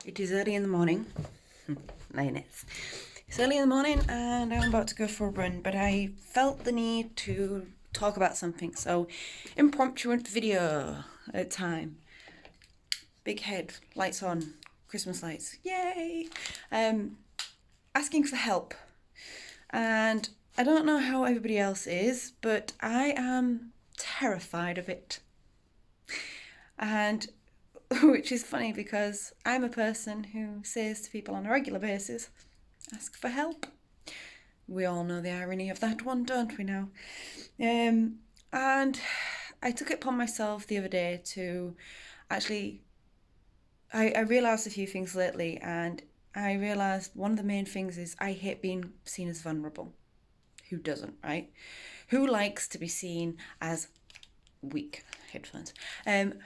It is early in the morning. 9 is. It's early in the morning and I'm about to go for a run, but I felt the need to talk about something. So, impromptu video at time. Big head, lights on, Christmas lights. Yay! Asking for help. And I don't know how everybody else is, but I am terrified of it. And which is funny because I'm a person who says to people on a regular basis, ask for help. We all know the irony of that one, don't we now? And I took it upon myself the other day to actually, I realised a few things lately, and I realised one of the main things is I hate being seen as vulnerable. Who doesn't, right? Who likes to be seen as weak? Headphones.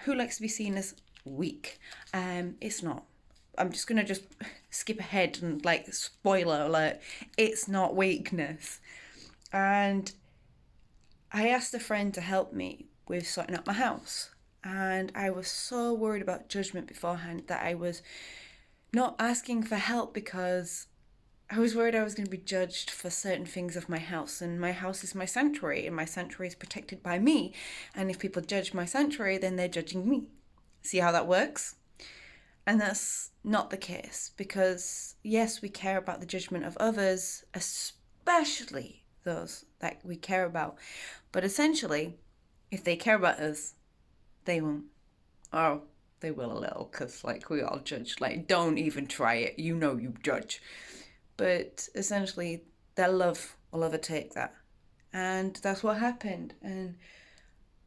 Who likes to be seen as weak? It's not. I'm just gonna skip ahead and spoiler alert. It's not weakness. And I asked a friend to help me with sorting out my house, and I was so worried about judgment beforehand that I was not asking for help because I was worried I was going to be judged for certain things of my house, and my house is my sanctuary, and my sanctuary is protected by me. And if people judge my sanctuary, then they're judging me. See how that works? And that's not the case, because yes, we care about the judgment of others, especially those that we care about. But essentially, if they care about us, they won't. Oh, they will a little, because we all judge. Don't even try it. You know you judge. But essentially, their love will overtake that. And that's what happened. And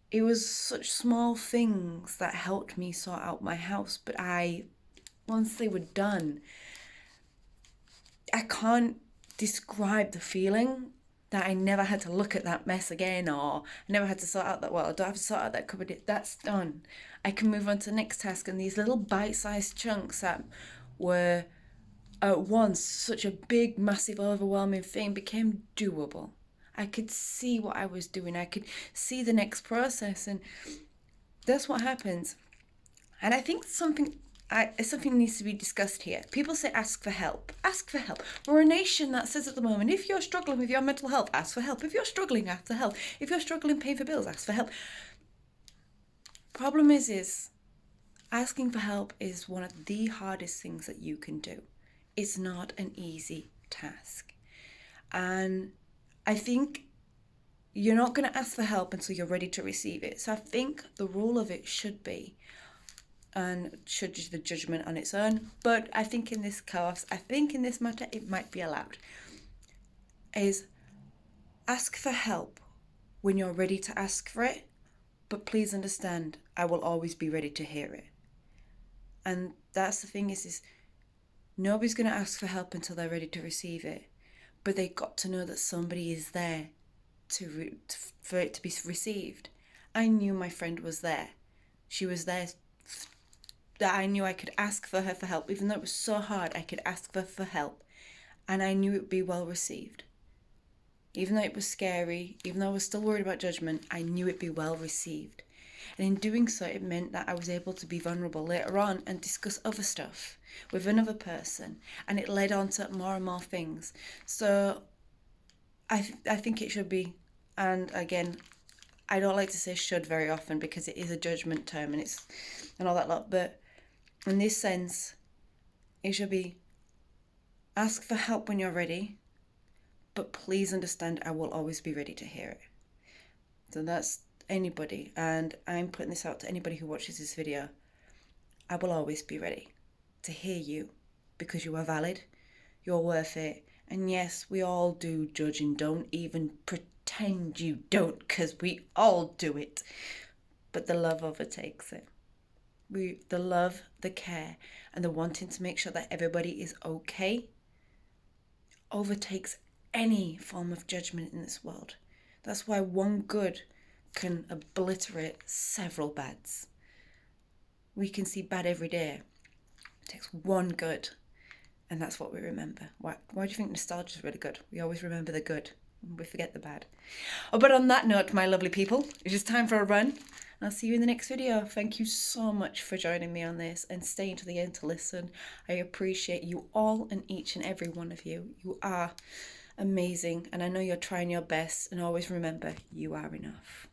it was such small things that helped me sort out my house. But once they were done, I can't describe the feeling that I never had to look at that mess again, or I never had to sort out that, well, I don't have to sort out that cupboard. That's done. I can move on to the next task. And these little bite-sized chunks that were at once such a big, massive, overwhelming thing became doable. I could see what I was doing. I could see the next process, and that's what happens. And I think something needs to be discussed here. People say ask for help. Ask for help. We're a nation that says at the moment, if you're struggling with your mental health, ask for help. If you're struggling, ask for help. If you're struggling paying for bills, ask for help. Problem is asking for help is one of the hardest things that you can do. It's not an easy task. And I think you're not going to ask for help until you're ready to receive it. So I think the rule of it should be, and should the judgment on its own, but I think in this matter, it might be allowed, is ask for help when you're ready to ask for it, but please understand, I will always be ready to hear it. And that's the thing is nobody's going to ask for help until they're ready to receive it. But they got to know that somebody is there for it to be received. I knew my friend was there. She was there, that I knew I could ask for her for help. Even though it was so hard, I could ask for help. And I knew it would be well received. Even though it was scary, even though I was still worried about judgment, I knew it'd be well received. And in doing so, it meant that I was able to be vulnerable later on and discuss other stuff with another person. And it led on to more and more things. So I think it should be, and again, I don't like to say should very often because it is a judgment term and all that lot. But in this sense, it should be ask for help when you're ready. But please understand, I will always be ready to hear it. So that's anybody, and I'm putting this out to anybody who watches this video. I will always be ready to hear you because you are valid, you're worth it. And yes, we all do judge, and don't even pretend you don't, because we all do it. But the love overtakes it. The love, the care, and the wanting to make sure that everybody is okay overtakes any form of judgment in this world. That's why one good can obliterate several bads. We can see bad every day. It takes one good, and that's what we remember. Why do you think nostalgia is really good? We always remember the good, and we forget the bad. Oh, but on that note, my lovely people, it is time for a run. I'll see you in the next video. Thank you so much for joining me on this and staying to the end to listen. I appreciate you all and each and every one of you. You are amazing, and I know you're trying your best, and always remember, you are enough.